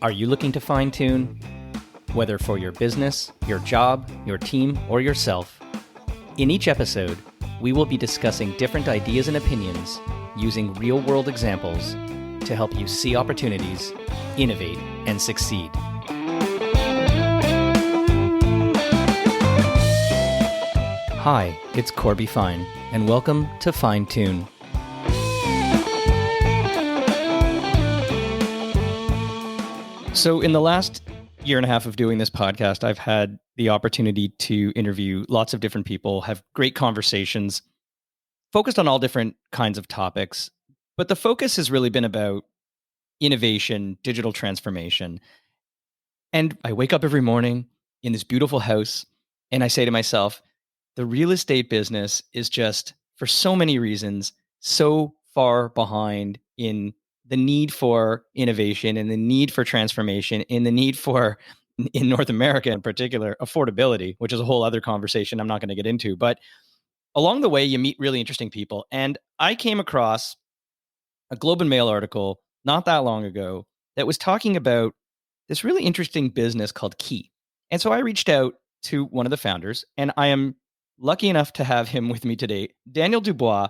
Are you looking to fine-tune? Whether for your business, your job, your team, or yourself. In each episode, we will be discussing different ideas and opinions using real-world examples to help you see opportunities, innovate, and succeed. Hi, it's Corby Fine, and welcome to Fine Tune. So in the last year and a half of doing this podcast, I've had the opportunity to interview lots of different people, have great conversations, focused on all different kinds of topics. But the focus has really been about innovation, digital transformation. And I wake up every morning in this beautiful house and I say to myself, the real estate business is just, for so many reasons, so far behind in the need for innovation and the need for transformation and the need for, in North America in particular, affordability, which is a whole other conversation I'm not going to get into. But along the way, you meet really interesting people. And I came across a Globe and Mail article not that long ago that was talking about this really interesting business called Key. And so I reached out to one of the founders, and I am lucky enough to have him with me today, Daniel Dubois,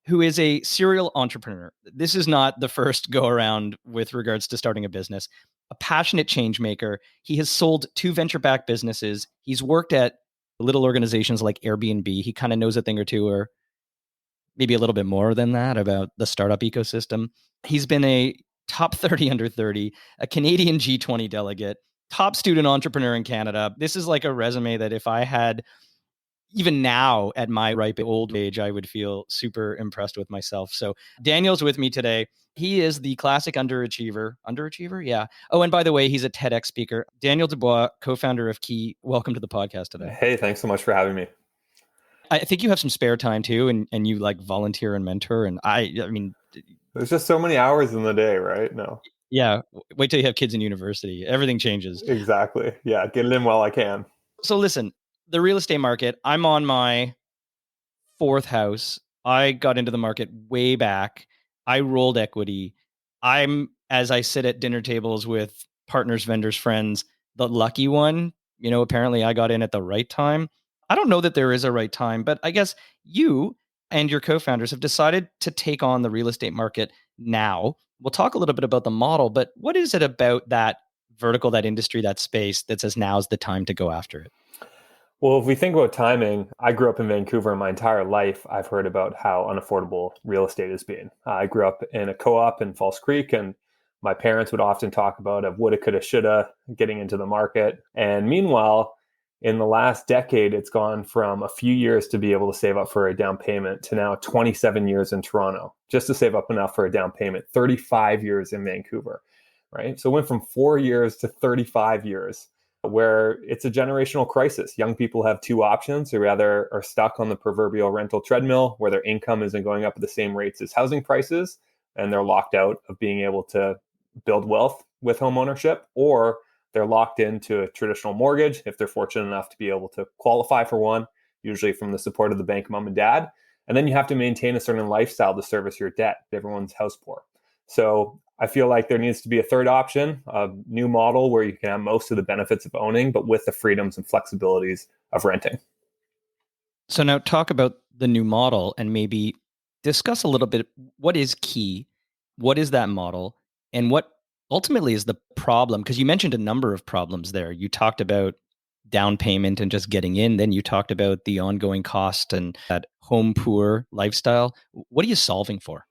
who is a serial entrepreneur. This is not the first go around with regards to starting a business. A passionate change maker. He has sold 2 venture-backed businesses. He's worked at little organizations like Airbnb. He kind of knows a thing or two, or maybe a little bit more than that, about the startup ecosystem. He's been a top 30 under 30, a Canadian G20 delegate, top student entrepreneur in Canada. This is like a resume that if I had, even now at my ripe old age, I would feel super impressed with myself. So Daniel's with me today. He is the classic underachiever. Underachiever? Yeah. Oh, and by the way, he's a TEDx speaker. Daniel Dubois, co-founder of Key. Welcome to the podcast today. Hey, thanks so much for having me. I think you have some spare time too, and you like volunteer and mentor. And I mean, there's just so many hours in the day, right? No. Yeah. Wait till you have kids in university. Everything changes. Exactly. Yeah. Get it in while I can. So listen, the real estate market, I'm on my 4th house. I got into the market way back. I rolled equity. I'm, as I sit at dinner tables with partners, vendors, friends, the lucky one. You know, apparently I got in at the right time. I don't know that there is a right time, but I guess you and your co-founders have decided to take on the real estate market now. We'll talk a little bit about the model, but what is it about that vertical, that industry, that space that says now's the time to go after it? Well, if we think about timing, I grew up in Vancouver, and my entire life I've heard about how unaffordable real estate has been. I grew up in a co-op in False Creek, and my parents would often talk about a woulda, coulda, shoulda getting into the market. And meanwhile, in the last decade, it's gone from a few years to be able to save up for a down payment to now 27 years in Toronto, just to save up enough for a down payment, 35 years in Vancouver, right? So it went from 4 years to 35 years, where it's a generational crisis. Young people have 2 options. They either are stuck on the proverbial rental treadmill where their income isn't going up at the same rates as housing prices, and they're locked out of being able to build wealth with homeownership, or they're locked into a traditional mortgage if they're fortunate enough to be able to qualify for one, usually from the support of the bank mom and dad. And then you have to maintain a certain lifestyle to service your debt. Everyone's house poor. So I feel like there needs to be a third option, a new model where you can have most of the benefits of owning, but with the freedoms and flexibilities of renting. So now talk about the new model and maybe discuss a little bit, what is Key? What is that model? And what ultimately is the problem? Because you mentioned a number of problems there. You talked about down payment and just getting in. Then you talked about the ongoing cost and that home poor lifestyle. What are you solving for?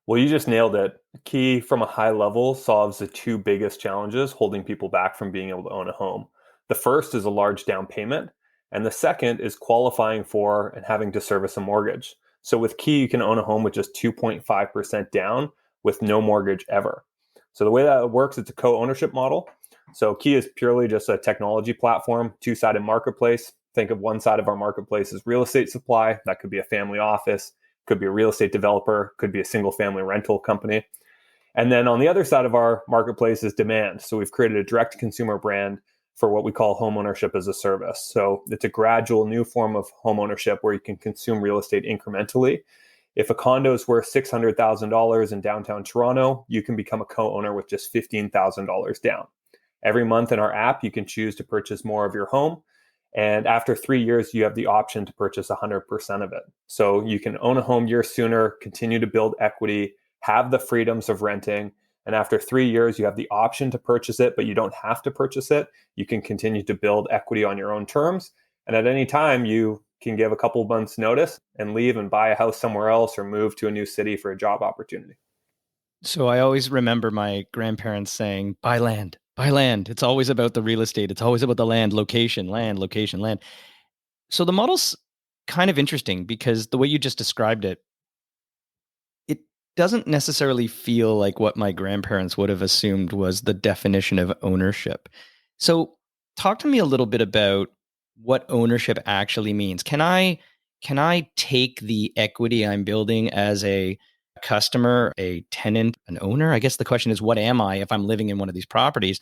Well, you just nailed it. Key, from a high level, solves the 2 biggest challenges holding people back from being able to own a home. The first is a large down payment, and the second is qualifying for and having to service a mortgage. So with Key, you can own a home with just 2.5% down with no mortgage ever. So the way that it works, it's a co-ownership model. So Key is purely just a technology platform, 2-sided marketplace. Think of one side of our marketplace as real estate supply. That could be a family office, could be a real estate developer, could be a single family rental company. And then on the other side of our marketplace is demand. So we've created a direct consumer brand for what we call homeownership as a service. So it's a gradual new form of homeownership where you can consume real estate incrementally. If a condo is worth $600,000 in downtown Toronto, you can become a co-owner with just $15,000 down. Every month in our app, you can choose to purchase more of your home. And after 3 years, you have the option to purchase 100% of it. So you can own a home years sooner, continue to build equity, have the freedoms of renting. And after 3 years, you have the option to purchase it, but you don't have to purchase it. You can continue to build equity on your own terms. And at any time, you can give a couple of months notice and leave and buy a house somewhere else or move to a new city for a job opportunity. So I always remember my grandparents saying, buy land, buy land. It's always about the real estate. It's always about the land, location, land, location, land. So the model's kind of interesting because the way you just described it, it doesn't necessarily feel like what my grandparents would have assumed was the definition of ownership. So talk to me a little bit about what ownership actually means. Can I take the equity I'm building as a customer, a tenant, an owner? I guess the question is, what am I if I'm living in one of these properties?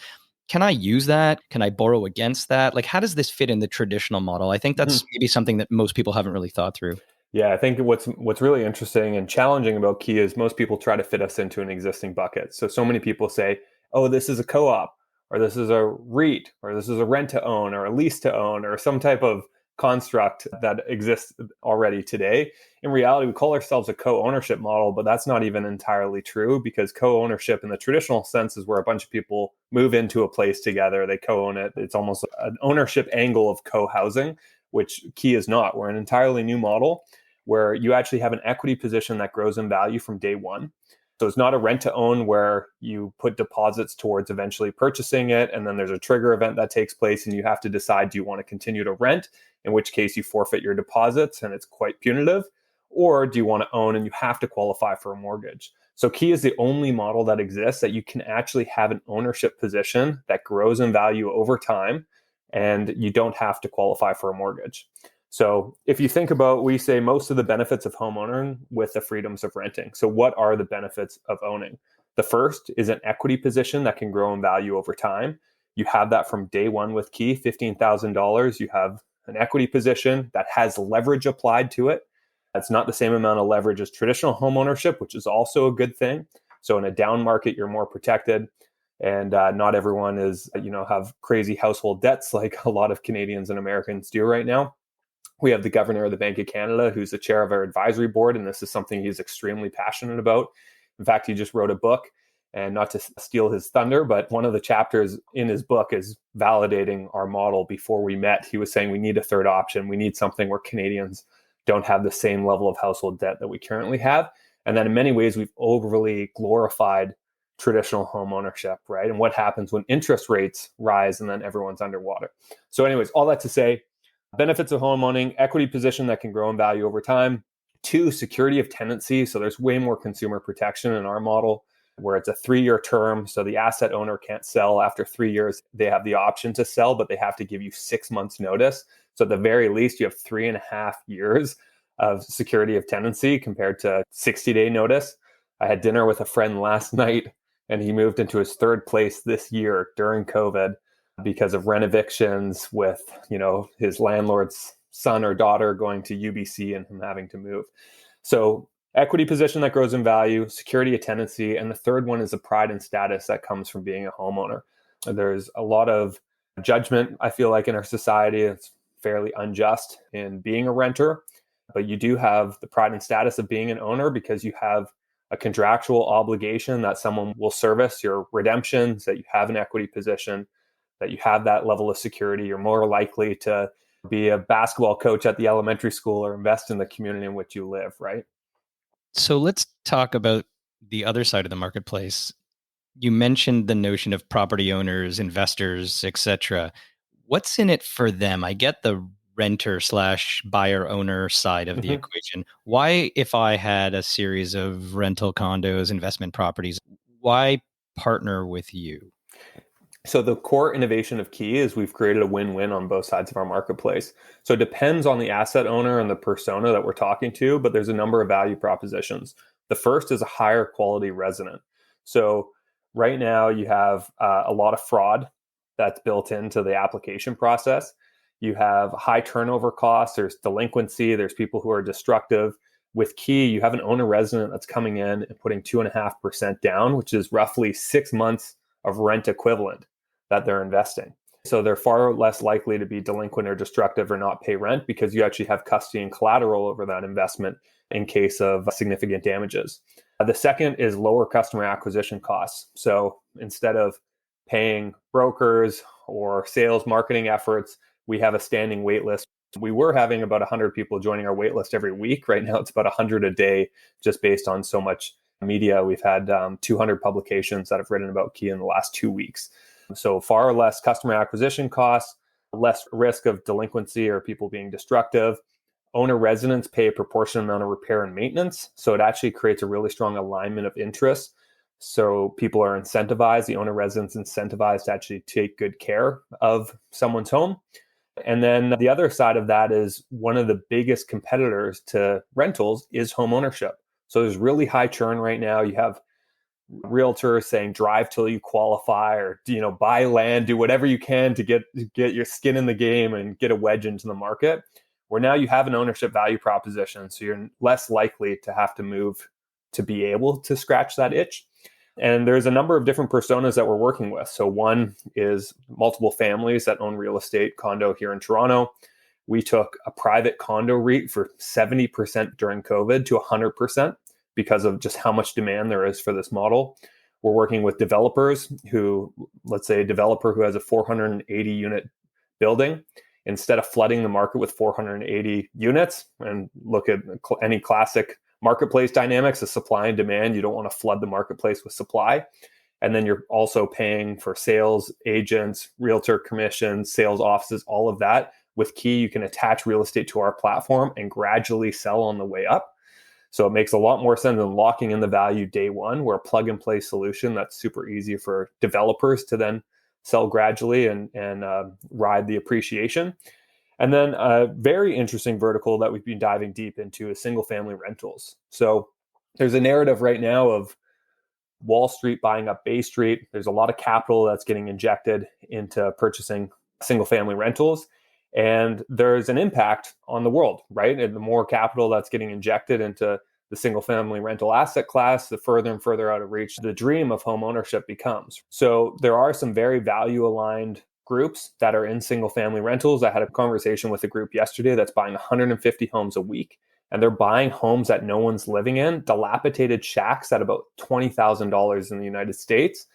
Can I use that? Can I borrow against that? Like, how does this fit in the traditional model? I think that's maybe something that most people haven't really thought through. Yeah, I think what's really interesting and challenging about Key is most people try to fit us into an existing bucket. So many people say, "Oh, this is a co-op, or this is a REIT, or this is a rent to own, or a lease to own, or some type of construct that exists already today." In reality, we call ourselves a co-ownership model, but that's not even entirely true because co-ownership in the traditional sense is where a bunch of people move into a place together, they co-own it. It's almost an ownership angle of co-housing, which Key is not. We're an entirely new model where you actually have an equity position that grows in value from day one. So it's not a rent to own where you put deposits towards eventually purchasing it. And then there's a trigger event that takes place and you have to decide, do you want to continue to rent? In which case you forfeit your deposits and it's quite punitive. Or do you want to own and you have to qualify for a mortgage? So Key is the only model that exists that you can actually have an ownership position that grows in value over time and you don't have to qualify for a mortgage. So if you think about, we say most of the benefits of homeowning with the freedoms of renting. So what are the benefits of owning? The first is an equity position that can grow in value over time. You have that from day one with Key, $15,000. You have an equity position that has leverage applied to it. That's not the same amount of leverage as traditional homeownership, which is also a good thing. So in a down market, you're more protected. And not everyone have crazy household debts like a lot of Canadians and Americans do right now. We have the governor of the Bank of Canada, who's the chair of our advisory board, and this is something he's extremely passionate about. In fact, he just wrote a book, and not to steal his thunder, but one of the chapters in his book is validating our model. Before we met, he was saying we need a third option. We need something where Canadians don't have the same level of household debt that we currently have. And then in many ways, we've overly glorified traditional home ownership, right? And what happens when interest rates rise and then everyone's underwater. So anyways, all that to say, benefits of home owning, equity position that can grow in value over time. 2, security of tenancy. So there's way more consumer protection in our model where it's a 3-year term. So the asset owner can't sell after 3 years. They have the option to sell, but they have to give you 6 months notice. So at the very least, you have 3.5 years of security of tenancy compared to 60-day notice. I had dinner with a friend last night and he moved into his third place this year during COVID because of rent evictions with, his landlord's son or daughter going to UBC and him having to move. So equity position that grows in value, security of tenancy, and the third one is the pride and status that comes from being a homeowner. There's a lot of judgment, I feel like, in our society. It's fairly unjust in being a renter, but you do have the pride and status of being an owner because you have a contractual obligation that someone will service your redemptions, that you have an equity position, that you have that level of security. You're more likely to be a basketball coach at the elementary school or invest in the community in which you live, right? So let's talk about the other side of the marketplace. You mentioned the notion of property owners, investors, etc. What's in it for them? I get the renter slash buyer owner side of the equation. Why, if I had a series of rental condos, investment properties, why partner with you? So the core innovation of Key is we've created a win-win on both sides of our marketplace. So it depends on the asset owner and the persona that we're talking to, but there's a number of value propositions. The first is a higher quality resident. So right now you have a lot of fraud that's built into the application process. You have high turnover costs, there's delinquency, there's people who are destructive. With Key, you have an owner resident that's coming in and putting 2.5% down, which is roughly 6 months of rent equivalent that they're investing. So they're far less likely to be delinquent or destructive or not pay rent because you actually have custody and collateral over that investment in case of significant damages. The second is lower customer acquisition costs. So instead of paying brokers or sales marketing efforts, we have a standing wait list. We were having about 100 people joining our wait list every week. Right now, it's about 100 a day, just based on so much media. We've had 200 publications that have written about Key in the last 2 weeks. So far less customer acquisition costs, less risk of delinquency or people being destructive. Owner residents pay a proportionate amount of repair and maintenance. So it actually creates a really strong alignment of interests. So people are incentivized, the owner residents incentivized to actually take good care of someone's home. And then the other side of that is one of the biggest competitors to rentals is home ownership. So there's really high churn right now. You have realtors saying drive till you qualify, or buy land, do whatever you can to get your skin in the game and get a wedge into the market, where now you have an ownership value proposition, so you're less likely to have to move to be able to scratch that itch. And there's a number of different personas that we're working with. So one is multiple families that own real estate, condo here in Toronto. We took a private condo REIT for 70% during COVID to 100% because of just how much demand there is for this model. We're working with developers who, let's say a developer who has a 480 unit building, instead of flooding the market with 480 units, and look at any classic marketplace dynamics of supply and demand, you don't want to flood the marketplace with supply. And then you're also paying for sales agents, realtor commissions, sales offices, all of that. With Key, you can attach real estate to our platform and gradually sell on the way up. So it makes a lot more sense than locking in the value day one. We're a plug and play solution that's super easy for developers to then sell gradually and ride the appreciation. And then a very interesting vertical that we've been diving deep into is single family rentals. So there's a narrative right now of Wall Street buying up Bay Street. There's a lot of capital that's getting injected into purchasing single family rentals. And there's an impact on the world, right? And the more capital that's getting injected into the single family rental asset class, the further and further out of reach the dream of home ownership becomes. So there are some very value aligned groups that are in single family rentals. I had a conversation with a group yesterday that's buying 150 homes a week, and they're buying homes that no one's living in, dilapidated shacks at about $20,000 in the United States.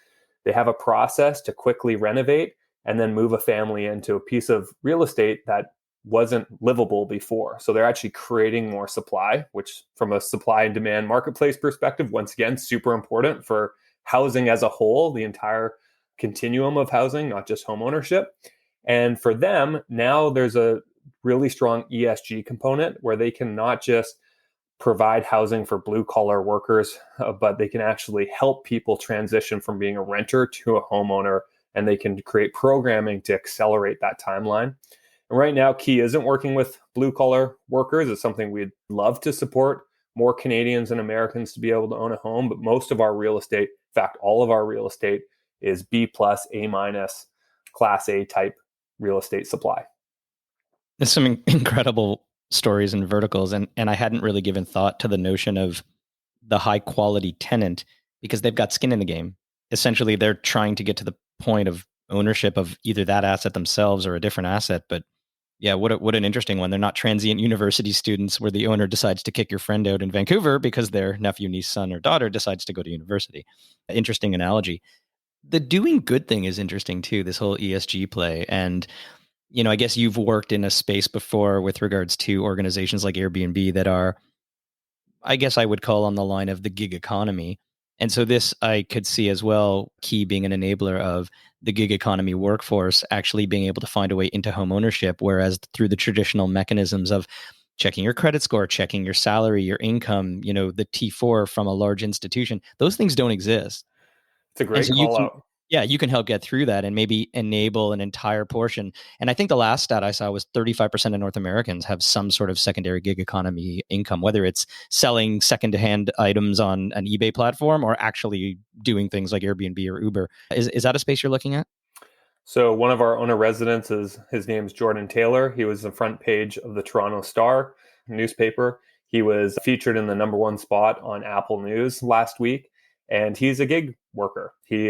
They have a process to quickly renovate and then move a family into a piece of real estate that wasn't livable before. So they're actually creating more supply, which from a supply and demand marketplace perspective, once again, super important for housing as a whole, the entire continuum of housing, not just home ownership. And for them, now there's a really strong ESG component where they can not just provide housing for blue collar workers, but they can actually help people transition from being a renter to a homeowner, and they can create programming to accelerate that timeline. And right now, Key isn't working with blue collar workers. It's something we'd love to support more Canadians and Americans to be able to own a home, but most of our real estate, in fact, all of our real estate is B plus, A minus, class A type real estate supply. There's some incredible stories and verticals, and I hadn't really given thought to the notion of the high quality tenant because they've got skin in the game. Essentially, they're trying to get to the point of ownership of either that asset themselves or a different asset. But yeah, what an interesting one. They're not transient university students where the owner decides to kick your friend out in Vancouver because their nephew, niece, son, or daughter decides to go to university. Interesting analogy. The doing good thing is interesting too, this whole ESG play. And I guess you've worked in a space before with regards to organizations like Airbnb that are, I guess I would call on the line of the gig economy. And so this I could see as well, Key being an enabler of the gig economy workforce actually being able to find a way into home ownership, whereas through the traditional mechanisms of checking your credit score, checking your salary, your income, the T4 from a large institution, those things don't exist. It's a great call out. Yeah, you can help get through that and maybe enable an entire portion. And I think the last stat I saw was 35% of North Americans have some sort of secondary gig economy income, whether it's selling secondhand items on an eBay platform or actually doing things like Airbnb or Uber. Is that a space you're looking at? So one of our owner residents his name is Jordan Taylor. He was the front page of the Toronto Star newspaper. He was featured in the number one spot on Apple News last week, and he's a gig worker. He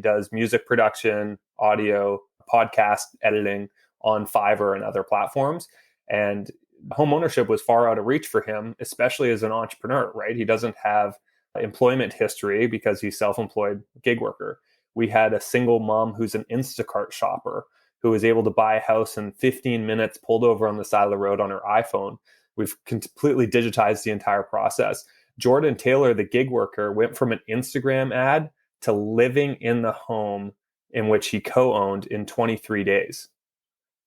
does music production, audio, podcast editing on Fiverr and other platforms. And home ownership was far out of reach for him, especially as an entrepreneur, right? He doesn't have employment history because he's self-employed gig worker. We had a single mom who's an Instacart shopper who was able to buy a house in 15 minutes, pulled over on the side of the road on her iPhone. We've completely digitized the entire process. Jordan Taylor, the gig worker, went from an Instagram ad to living in the home in which he co-owned in 23 days.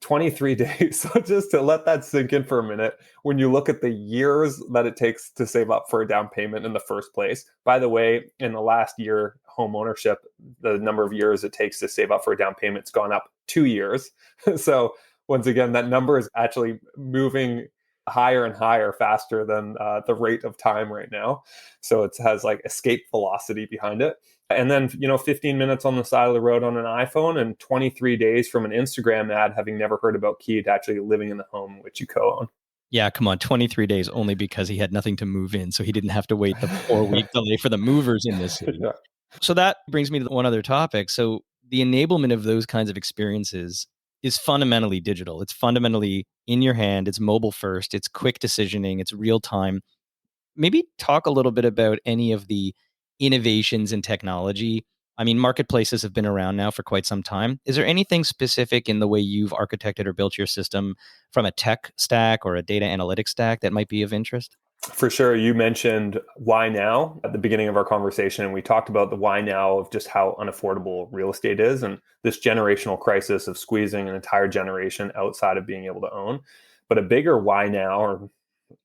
23 days. So just to let that sink in for a minute, when you look at the years that it takes to save up for a down payment in the first place. By the way, in the last year, home ownership, the number of years it takes to save up for a down payment has gone up 2 years. So once again, that number is actually moving higher and higher faster than the rate of time right now. So it has like escape velocity behind it. And then, 15 minutes on the side of the road on an iPhone and 23 days from an Instagram ad, having never heard about Key, to actually living in the home which you co-own. Yeah, come on, 23 days only because he had nothing to move in. So he didn't have to wait the 4-week delay for the movers in this city. Yeah. So that brings me to one other topic. So the enablement of those kinds of experiences is fundamentally digital. It's fundamentally in your hand. It's mobile first. It's quick decisioning. It's real time. Maybe talk a little bit about any of the innovations in technology. I mean, marketplaces have been around now for quite some time. Is there anything specific in the way you've architected or built your system from a tech stack or a data analytics stack that might be of interest? For sure. You mentioned why now at the beginning of our conversation, and we talked about the why now of just how unaffordable real estate is and this generational crisis of squeezing an entire generation outside of being able to own. But a bigger why now, or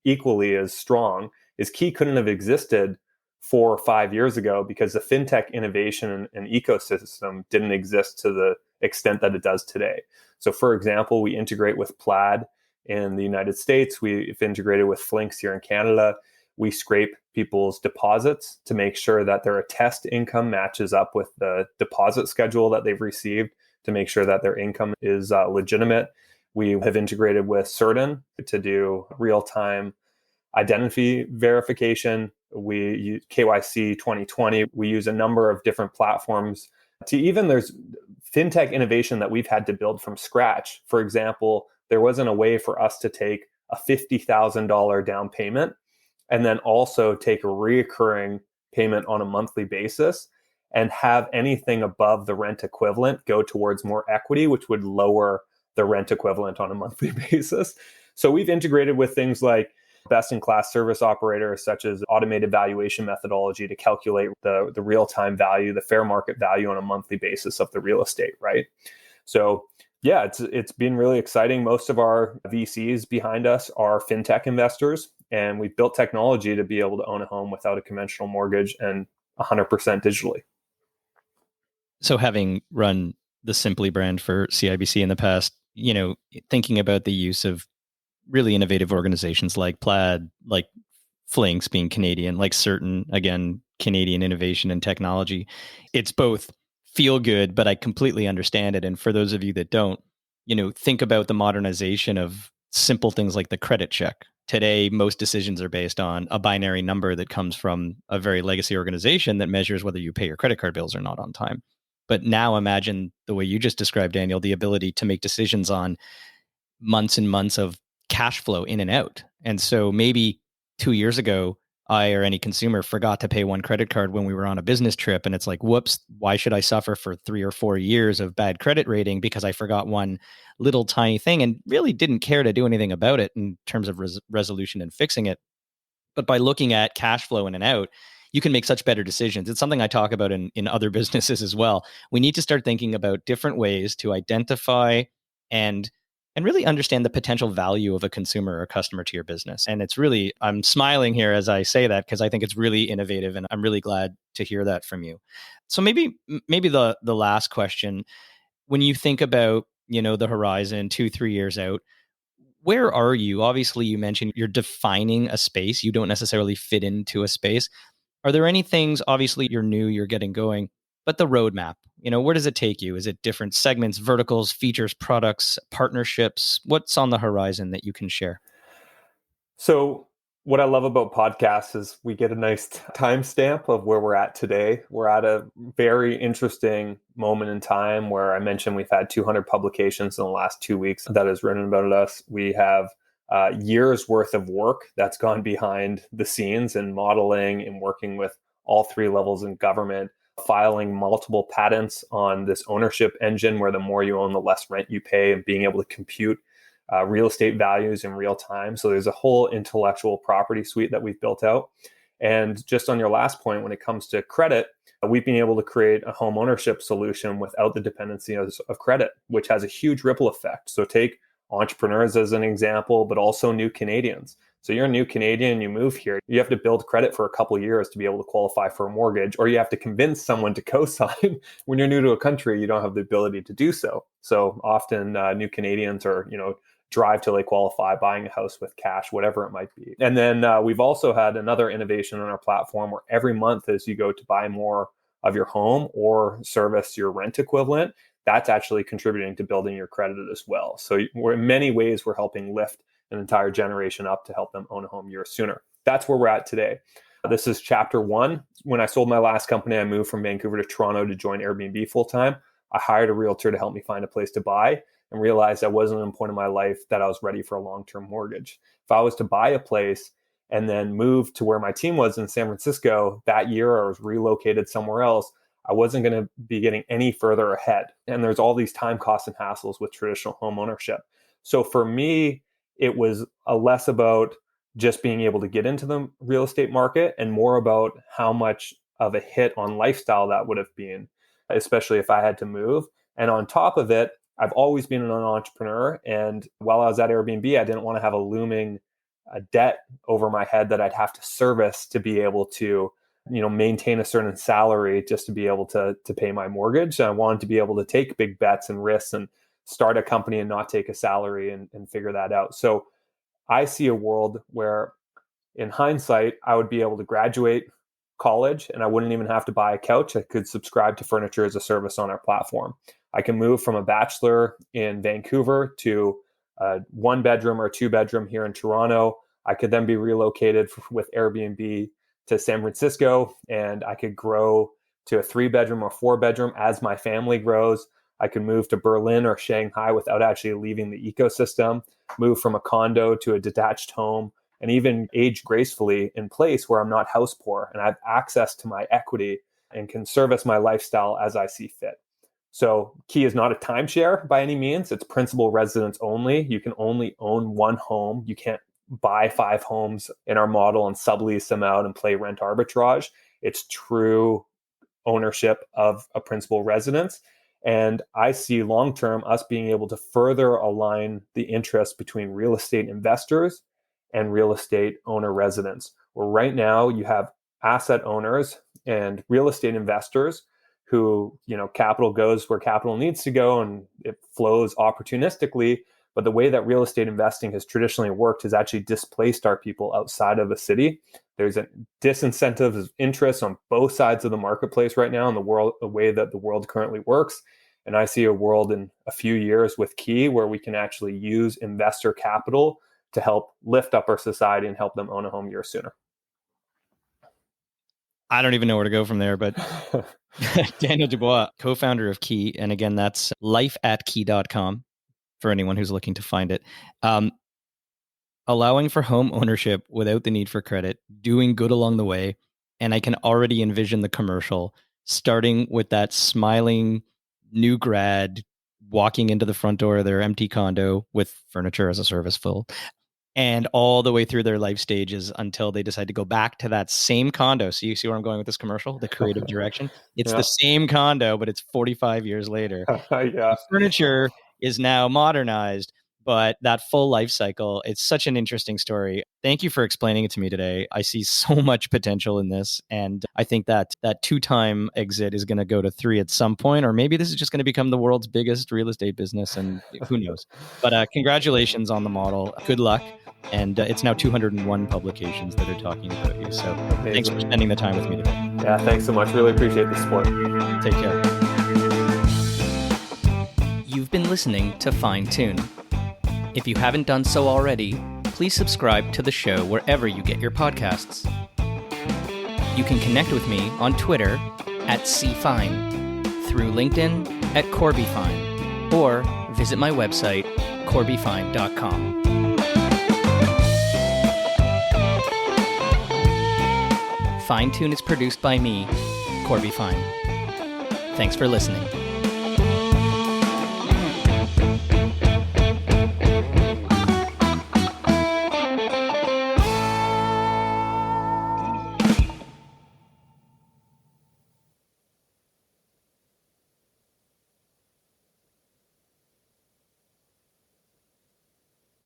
equally as strong, is Key couldn't have existed 4 or 5 years ago because the fintech innovation and ecosystem didn't exist to the extent that it does today. So for example, we integrate with Plaid in the United States. We've integrated with Flinks here in Canada. We scrape people's deposits to make sure that their attest income matches up with the deposit schedule that they've received to make sure that their income is legitimate. We have integrated with Certain to do real-time identity verification. We use KYC 2020. We use a number of different platforms to even there's fintech innovation that we've had to build from scratch. For example, there wasn't a way for us to take a $50,000 down payment and then also take a reoccurring payment on a monthly basis and have anything above the rent equivalent go towards more equity, which would lower the rent equivalent on a monthly basis. So we've integrated with things like best-in-class service operators, such as automated valuation methodology to calculate the real-time value, the fair market value on a monthly basis of the real estate, right? So yeah, it's been really exciting. Most of our VCs behind us are fintech investors, and we've built technology to be able to own a home without a conventional mortgage and 100% digitally. So having run the Simply brand for CIBC in the past, thinking about the use of really innovative organizations like Plaid, like Flinks being Canadian, like Certain, again, Canadian innovation and technology. It's both feel good, but I completely understand it. And for those of you that don't, think about the modernization of simple things like the credit check. Today, most decisions are based on a binary number that comes from a very legacy organization that measures whether you pay your credit card bills or not on time. But now imagine the way you just described, Daniel, the ability to make decisions on months and months of cash flow in and out. And so maybe 2 years ago, I or any consumer forgot to pay one credit card when we were on a business trip. And it's like, whoops, why should I suffer for 3 or 4 years of bad credit rating because I forgot one little tiny thing and really didn't care to do anything about it in terms of resolution and fixing it. But by looking at cash flow in and out, you can make such better decisions. It's something I talk about in other businesses as well. We need to start thinking about different ways to identify and really understand the potential value of a consumer or customer to your business. And it's really, I'm smiling here as I say that because I think it's really innovative and I'm really glad to hear that from you. So maybe the last question, when you think about, the horizon 2-3 years out, where are you? Obviously, you mentioned you're defining a space. You don't necessarily fit into a space. Are there any things, obviously you're new, you're getting going, but the roadmap, where does it take you? Is it different segments, verticals, features, products, partnerships? What's on the horizon that you can share? So What I love about podcasts is we get a nice timestamp of where we're at today. We're at a very interesting moment in time where I mentioned we've had 200 publications in the last 2 weeks that has written about us. We have years worth of work that's gone behind the scenes in modeling and working with all three levels in government, filing multiple patents on this ownership engine where the more you own, the less rent you pay, and being able to compute real estate values in real time. So there's a whole intellectual property suite that we've built out. And just on your last point, when it comes to credit, we've been able to create a home ownership solution without the dependency of credit, which has a huge ripple effect. So take entrepreneurs as an example, but also new Canadians. So you're a new Canadian, you move here, you have to build credit for a couple of years to be able to qualify for a mortgage, or you have to convince someone to co-sign. When you're new to a country, you don't have the ability to do so. So often new Canadians are, drive till they qualify, buying a house with cash, whatever it might be. And then we've also had another innovation on our platform where every month as you go to buy more of your home or service your rent equivalent, that's actually contributing to building your credit as well. So in many ways, we're helping lift an entire generation up to help them own a home years sooner. That's where we're at today. This is chapter one. When I sold my last company, I moved from Vancouver to Toronto to join Airbnb full-time. I hired a realtor to help me find a place to buy and realized I wasn't at a point in my life that I was ready for a long-term mortgage. If I was to buy a place and then move to where my team was in San Francisco that year, or was relocated somewhere else, I wasn't going to be getting any further ahead. And there's all these time costs and hassles with traditional home ownership. So for me, it was less about just being able to get into the real estate market and more about how much of a hit on lifestyle that would have been, especially if I had to move. And on top of it, I've always been an entrepreneur. And while I was at Airbnb, I didn't want to have a looming debt over my head that I'd have to service to be able to, maintain a certain salary just to be able to pay my mortgage. I wanted to be able to take big bets and risks and start a company and not take a salary and figure that out. So I see a world where in hindsight, I would be able to graduate college and I wouldn't even have to buy a couch. I could subscribe to furniture as a service on our platform. I can move from a bachelor in Vancouver to a 1-bedroom or 2-bedroom here in Toronto. I could then be relocated with Airbnb to San Francisco, and I could grow to a 3-bedroom or 4-bedroom as my family grows. I could move to Berlin or Shanghai without actually leaving the ecosystem, move from a condo to a detached home, and even age gracefully in place where I'm not house poor and I have access to my equity and can service my lifestyle as I see fit. So Key is not a timeshare by any means. It's principal residence only. You can only own one home. You can't buy 5 homes in our model and sublease them out and play rent arbitrage. It's true ownership of a principal residence. And I see long-term us being able to further align the interests between real estate investors and real estate owner residents, where right now you have asset owners and real estate investors who, capital goes where capital needs to go and it flows opportunistically. But the way that real estate investing has traditionally worked has actually displaced our people outside of the city. There's a disincentive of interest on both sides of the marketplace right now in the way that the world currently works. And I see a world in a few years with Key where we can actually use investor capital to help lift up our society and help them own a home years sooner. I don't even know where to go from there, but Daniel Dubois, co-founder of Key. And again, that's lifeatkey.com for anyone who's looking to find it. Allowing for home ownership without the need for credit, doing good along the way. And I can already envision the commercial starting with that smiling new grad walking into the front door of their empty condo with furniture as a service full, and all the way through their life stages until they decide to go back to that same condo. So you see where I'm going with this commercial, the creative direction. It's the same condo, but it's 45 years later. The furniture is now modernized, but that full life cycle, it's such an interesting story. Thank you for explaining it to me today. I see so much potential in this. And I think that 2-time exit is going to go to 3 at some point, or maybe this is just going to become the world's biggest real estate business, and who knows. But congratulations on the model. Good luck. And it's now 201 publications that are talking about you. So thanks for spending the time with me today. Yeah, thanks so much. Really appreciate the support. Take care. You've been listening to Fine Tune. If you haven't done so already, please subscribe to the show wherever you get your podcasts. You can connect with me on Twitter at CFine, through LinkedIn at CorbyFine, or visit my website, corbyfine.com. Fine Tune is produced by me, Corby Fine. Thanks for listening.